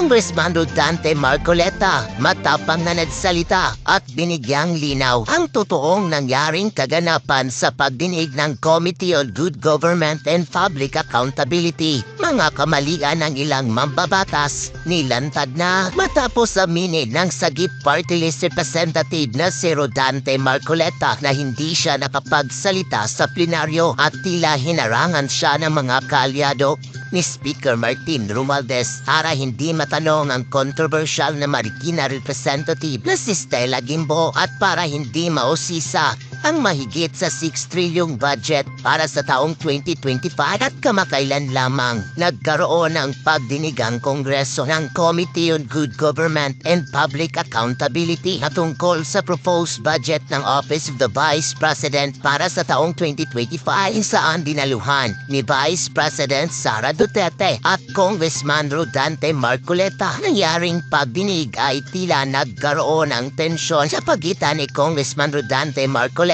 Congressman Rodante Marcoleta matapang na nagsalita at binigyang linaw ang totoong nangyaring kaganapan sa pagdinig ng Committee on Good Government and Public Accountability. Mga kamalian ng ilang mambabatas nilantad na matapos aminin ng Sagip Party List Representative na si Rodante Marcoleta na hindi siya nakapagsalita sa plenaryo at tila hinarangan siya ng mga kaalyado ni Speaker Martin Romualdez para hindi matanong ang controversial na Marikina representative na si Stella Gimbo at para hindi mausisa ang mahigit sa 6 trilyong budget para sa taong 2025 at kamakailan lamang nagkaroon ng pagdinig ang Kongreso ng Committee on Good Government and Public Accountability na tungkol sa proposed budget ng Office of the Vice President para sa taong 2025 saan dinaluhan ni Vice President Sara Duterte at Congressman Rodante Marcoleta. Nangyaring pagdinig ay tila nagkaroon ng tensyon sa pagitan ni Congressman Rodante Marcoleta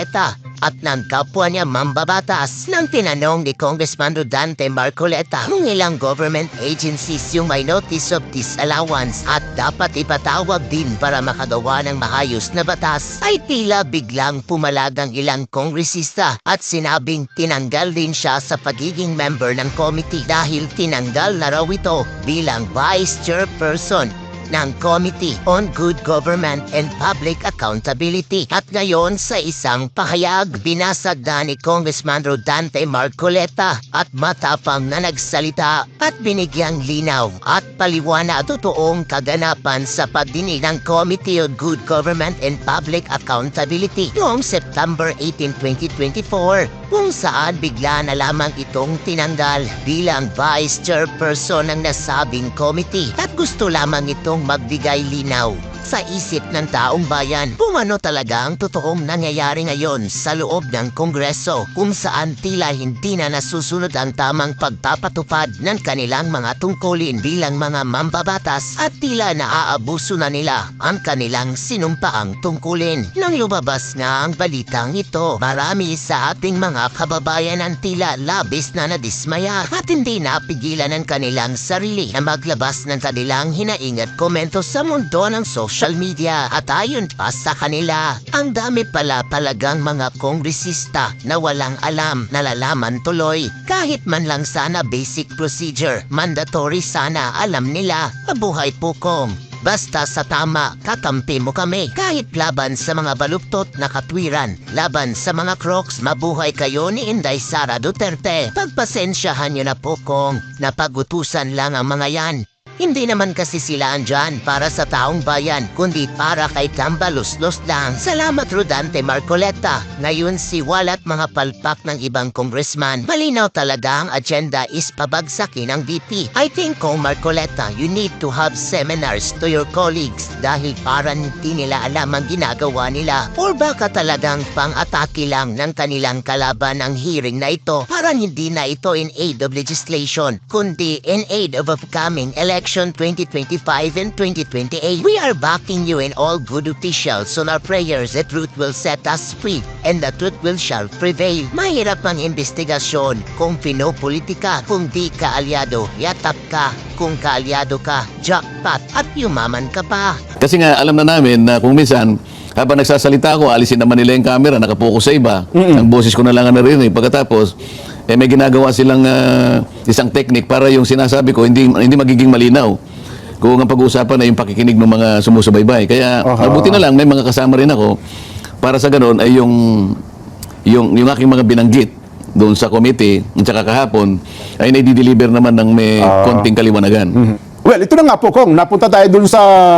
at ng kapwa niya mambabatas nang tinanong ni Congressman Rodante Marcoleta kung ilang government agencies yung may notice of disallowance at dapat ipatawag din para makagawa ng maayos na batas, ay tila biglang pumalag ang ilang kongresista at sinabing tinanggal din siya sa pagiging member ng committee dahil tinanggal na raw ito bilang vice chairperson ng Committee on Good Government and Public Accountability. At ngayon sa isang pahayag, binasag na ni Congressman Rodante Marcoleta at matapang na nagsalita at binigyang linaw at paliwanag totoong kaganapan sa pagdinig ng Committee on Good Government and Public Accountability noong September 18, 2024 kung saan bigla na lamang itong tinanggal bilang Vice Chairperson ng nasabing committee at gusto lamang itong magbigay linaw sa isip ng taong bayan kung ano talaga ang totoong nangyayari ngayon sa loob ng Kongreso kung saan tila hindi na nasusunod ang tamang pagpapatupad ng kanilang mga tungkulin bilang mga mambabatas at tila naaabuso na nila ang kanilang sinumpaang tungkulin. Nang lumabas nga ang balitang ito, marami sa ating mga kababayan ang tila labis na nadismaya at hindi napigilan ang kanilang sarili na maglabas ng kanilang hinaing at komento sa mundo ng social media. At ayon pa sa kanila, ang dami pala talagang mga kongresista na walang alam, nalalaman tuloy. Kahit man lang sana basic procedure, mandatory sana alam nila. Mabuhay po Kong. Basta sa tama, kakampi mo kami. Kahit laban sa mga baluktot na katwiran, laban sa mga crocs, mabuhay kayo ni Inday Sara Duterte. Pagpasensyahan nyo na po Kong, napagutusan lang ang mga yan. Hindi naman kasi sila andyan para sa taong bayan, kundi para kay Tambaluslos lang. Salamat Rodante Marcoleta. Ngayon si walat mga palpak ng ibang congressman. Malinaw talaga ang agenda is pabagsakin ang VP. I think Kong Marcoleta, you need to have seminars to your colleagues dahil parang hindi nila alam ang ginagawa nila. Or baka talagang pang-atake lang ng kanilang kalaban ang hearing na ito. Parang hindi na ito in aid of legislation, kundi in aid of upcoming election 2025 and 2028. We are backing you and all good officials on our prayers that truth will set us free and the truth will shall prevail. Mahirap ang investigasyon kung pinopolitika, kung di ka alyado, yatak ka, kung kaalyado ka, jackpot at yumaman ka pa. Kasi nga alam na namin na kung minsan habang nagsasalita ako, alisin naman nila yung camera, nakapokus sa iba. Ang boses ko na lang ang narinig. Pagkatapos, may ginagawa silang isang technique para yung sinasabi ko hindi magiging malinaw. Kung ang pag-uusapan na yung pakikinig ng mga sumusubaybay. Kaya mabuti na lang, may mga kasama rin ako para sa ganoon ay yung aking mga binanggit doon sa committee at saka kahapon ay naidideliver naman ng may konting kaliwanagan. Well, ito na nga po, Kong. Napunta tayo doon sa...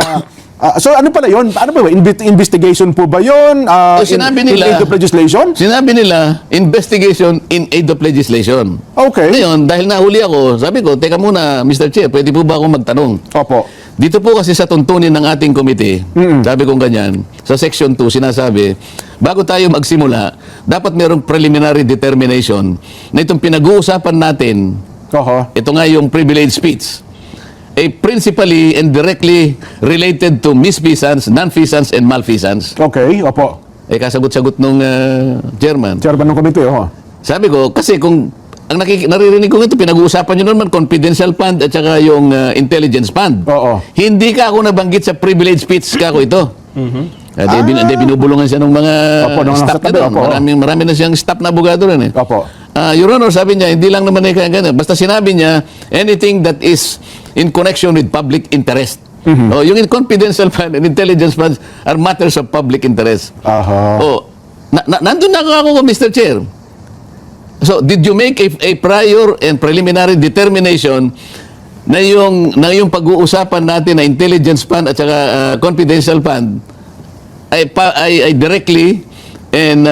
so ano pala yun? Ano ba? Investigation po ba yun? Sinabi in nila, aid of legislation? Sinabi nila, investigation in aid of legislation. Okay. Ngayon, dahil nahuli ako, sabi ko, teka muna, Mr. Chair, pwede po ba akong magtanong? Opo. Dito po kasi sa tuntunin ng ating committee, sabi kong ganyan, sa section 2, sinasabi, bago tayo magsimula, dapat mayroong preliminary determination na itong pinag-uusapan natin, ito nga yung privilege speech, principally and directly related to misfeasance, non-feasance, and malfeasance. Okay, opo. Kasagot-sagot nung chairman. Chairman ng komite, Sabi ko, kasi kung naririnig ko ito, pinag-uusapan nyo naman, confidential fund at saka yung intelligence fund. Oo. Hindi ka ako nabanggit sa privilege speech ka ko ito. Binubulungan siya ng mga Opo, ng staff nasa tabi, niya doon. opo. Marami na siyang staff na abogado rin eh. Opo. Your Honor, sabi niya, hindi lang naman ganyan. Basta sinabi niya, anything that is in connection with public interest. Yung confidential fund and intelligence funds are matters of public interest. Aha. Nandun na ako, Mr. Chair. So, did you make a prior and preliminary determination na yung pag-uusapan natin na intelligence fund at saka confidential fund ay directly and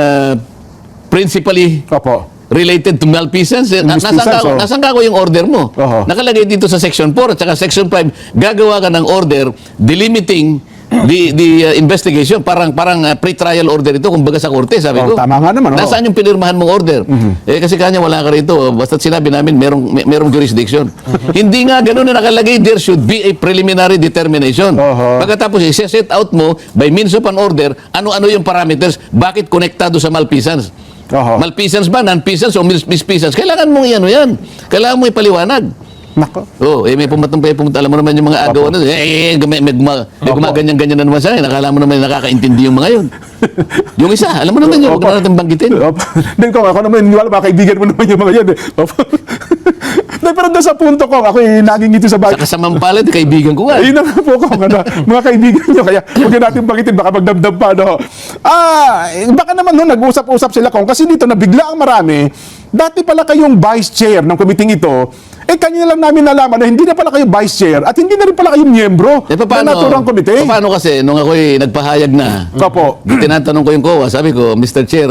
principally Opo. related to malfeasance? Malfeasance, Nasaan ka ko yung order mo? Oho. Nakalagay dito sa Section 4 at saka Section 5, gagawa ka ng order delimiting the investigation. Parang pre-trial order ito, kumbaga sa korte, sabi ko. Tama nga naman. Nasaan yung pinirmahan mong order? Kasi kanya wala ka rito. Basta sinabi namin merong jurisdiction. Hindi nga ganun na nakalagay, there should be a preliminary determination. Oho. Pagkatapos, i-set out mo by means of an order, ano-ano yung parameters, bakit konektado sa malfeasance. Oho. Malfeasance ba, non-feasance o misfeasance? Kailangan mong yan. Kailangan mo ipaliwanag. Nako. May pumatong alam mo naman yung mga agaw na, may gumaganyan-ganyan na naman sa akin. Akala mo naman nakakaintindi yung mga yun. Yung isa, alam mo naman yun, huwag na natin banggitin. Then kung ako naman, wala ba, kaibigan mo naman yung mga yun. Pero doon sa punto ko, ako naging sa bagay. Sa kasamang palad, kaibigan ko nga. Ayun na nga po ko, mga kaibigan nyo, kaya huwag na natin banggitin, baka magdamdam pa, no? Baka naman nag-usap-usap sila kung, kasi dito nabigla ang marami, dati pala kayong vice chair ng committee ito, kanina lang namin nalaman na hindi na pala kayo vice chair at hindi na rin pala kayong miyembro ng naturang komite. Paano kasi, nung ako'y nagpahayag na, Opo. tinatanong ko yung COA, sabi ko, Mr. Chair,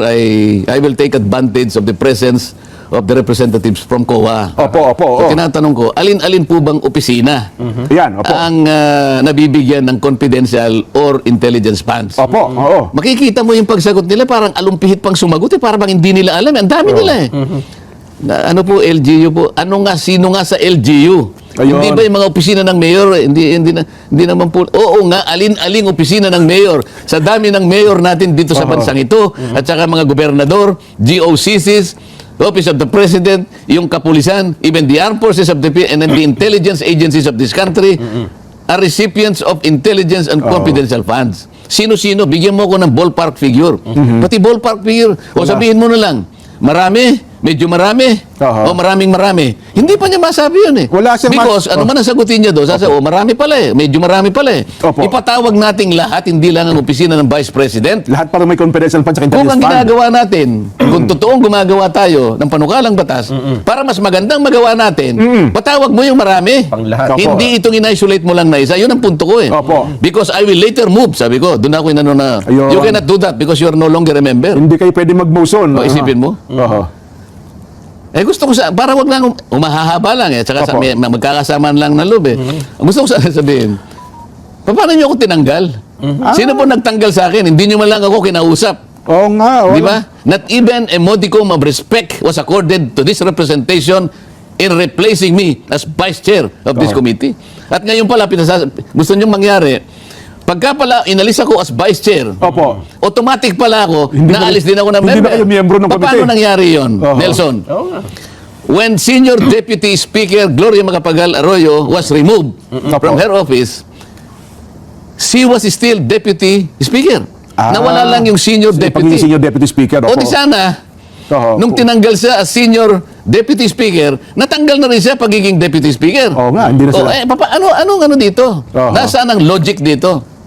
I will take advantage of the presence of the representatives from COA. Opo. Tinatanong ko, alin-alin po bang opisina Yan, opo. ang nabibigyan ng confidential or intelligence funds? Opo, oo. Makikita mo yung pagsagot nila, parang alumpihit pang sumagot parang bang hindi nila alam. Ang dami nila ano po, LGU po? Sino nga sa LGU? Ayun. Hindi ba yung mga opisina ng mayor? Hindi naman po. Oo nga, alin-aling opisina ng mayor. Sa dami ng mayor natin dito sa bansang ito, at saka mga gobernador, GOCCs, Office of the President, yung kapulisan, even the armed forces of the and then the intelligence agencies of this country are recipients of intelligence and confidential funds. Sino-sino? Bigyan mo ko ng ballpark figure. Pati ballpark figure. O sabihin mo na lang, marami, medyo marami, o marami. Hindi pa niya masabi yun Wala siyang Because ano man ang sagutin niya doon, sasabi, marami pala medyo marami pala Opo. Ipatawag nating lahat, hindi lang ang opisina ng Vice President. Lahat para may confidential fund sa Kung intelligence ang fund. ginagawa natin, kung totoong gumagawa tayo ng panukalang batas, para mas magandang magawa natin, patawag mo yung marami. Pang lahat. Opo. Hindi itong in-isolate mo lang na isa. Yun ang punto ko Opo. Because I will later move, sabi ko. Doon ako inano na, Ayun. you cannot do that because you are no longer a member. Hindi kayo pwede mag-motion. O, isipin mo? Oho. Gusto ko para wag lang umahahaba lang Tsaka Opo. magkakasamaan lang ng loob Gusto ko sana sabihin, paano niyo ako tinanggal? Sino po nagtanggal sa akin? Hindi niyo man lang ako kinausap. Oo nga. Di ba? Not even a modicum of respect was accorded to this representation in replacing me as vice chair of this committee. At ngayon pala, gusto niyong mangyari, pagka pala inalis ako as vice chair, Opo. automatic pala ako, Hindi naalis din ako ng hindi member. na kayo miyembro ng komite. Paano nangyari yon, Oho. Nelson? When Senior Deputy Speaker Gloria Macapagal Arroyo was removed from her office, she was still Deputy Speaker. Nawala lang yung Senior Deputy. Pagiging senior deputy speaker. O Opo. di sana, Oho. nung tinanggal siya as Senior Deputy Speaker, natanggal na rin siya pagiging Deputy Speaker. Oo nga, hindi na sila. Anong dito? Oho. Nasaan ang logic dito?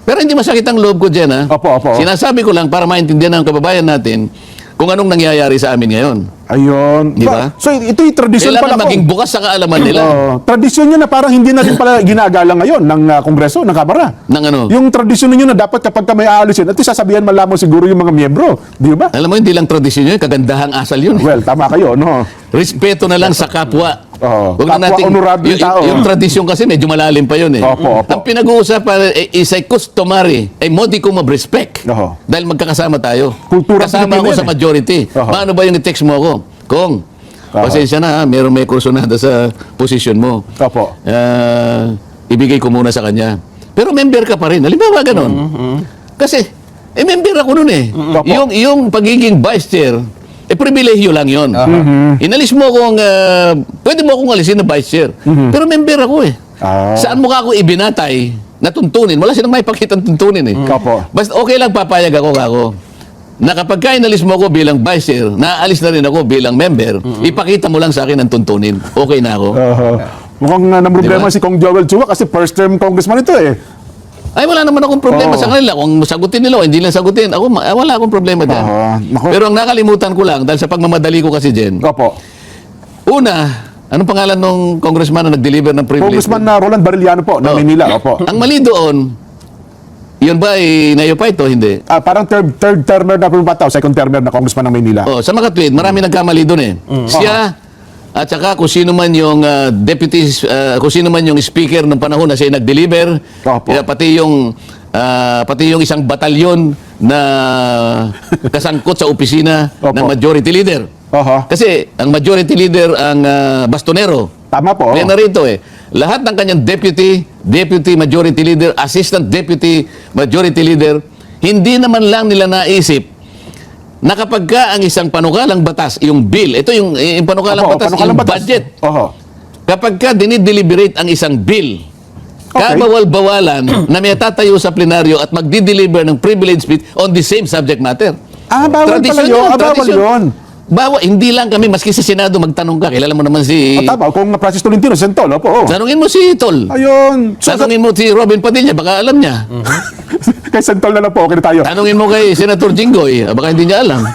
Pero hindi masakit ang loob ko dyan, Opo. Sinasabi ko lang para maintindihan ng kababayan natin kung anong nangyayari sa amin ngayon. Ayun. Di ba? So ito yung tradisyon pala Kailangan maging bukas sa kaalaman nila. Tradisyon nyo na parang hindi na rin pala ginagalang ngayon ng Kongreso, ng Kamara. Ng ano? Yung tradisyon ninyo na dapat kapag ka may aalisin, at sasabihan man lamang siguro yung mga miyembro. Di ba? Alam mo, hindi lang tradisyon yun, kagandahang asal yun. Well, tama kayo, no? Respeto na lang sa kapwa. Oo. Huwag na Kapwa honorable tao. yung tradisyon kasi medyo malalim pa yun Opo. Ang pinag-uusapan is a customary, a modicum of respect. Oho. Dahil magkakasama tayo. Kultura Kasama Pilipino ako yan sa majority. Oho. Paano ba yung i-text mo ako? Kong, pasensya na may kursunada sa posisyon mo. Opo. Ibigay ko muna sa kanya. Pero member ka pa rin. Halimbawa ganun. Kasi, member ako nun Opo. Yung pagiging vice chair, pribilehyo lang yon. Inalis mo akong, pwede mo akong alisin na vice chair. Pero member ako eh. Saan mo ka ako ibinatay na tuntunin? Wala silang may pakitang tuntunin eh. Opo. Basta okay lang papayag ako. Na kapag inalis mo ako bilang vice chair, naalis na rin ako bilang member, ipakita mo lang sa akin ang tuntunin. Okay na ako. Mukhang namroblema Diba? si Kong Joel Chua kasi first term congressman ito eh. Ay, wala naman akong problema Oo. sa kanila. Kung sagutin nila o hindi lang sagutin, ako, wala akong problema dyan. Naku. Pero ang nakalimutan ko lang, dahil sa pagmamadali ko kasi, Jen, Opo. una, anong pangalan nung congressman na nag-deliver ng privilege? Congressman na Roland Bariliano po, ng Oo. Manila. Opo. Ang mali doon, yun ba ay nayopay to? Hindi. Parang third termer na po ba tao, second termer na congressman ng Manila. Oh, sa mga tweet, marami nagkamali doon eh. Siya, at saka kung sino man yung deputy, kung sino man yung speaker ng panahon na siya nag-deliver, Opo. pati yung isang batalyon na kasangkot sa opisina Opo. ng majority leader. Oho. Kasi ang majority leader ang bastonero. Tama po. Kaya narito eh, lahat ng kanyang deputy majority leader, assistant deputy majority leader, hindi naman lang nila naisip na kapag ka ang isang panukalang batas, yung bill, ito yung panukalang Opo, batas, panukalang yung batas. budget. Oho. Kapag ka dinideliberate ang isang bill, Okay. kabawal-bawalan na may tatayo sa plenaryo at magdi-deliver ng privilege speech on the same subject matter. Bawal pala yun. Bawal yun. Bawal, hindi lang kami, maski sa Senado magtanong ka, kilala mo naman si... Tama, kung Francis Tolentino, Sentol, opo. Tanungin mo si Tol. Ayun. Tanungin mo si Robin Padilla, baka alam niya. Kay Sentol na lang po, okay na tayo. Tanungin mo kay Senator Jinggoy, baka hindi niya alam.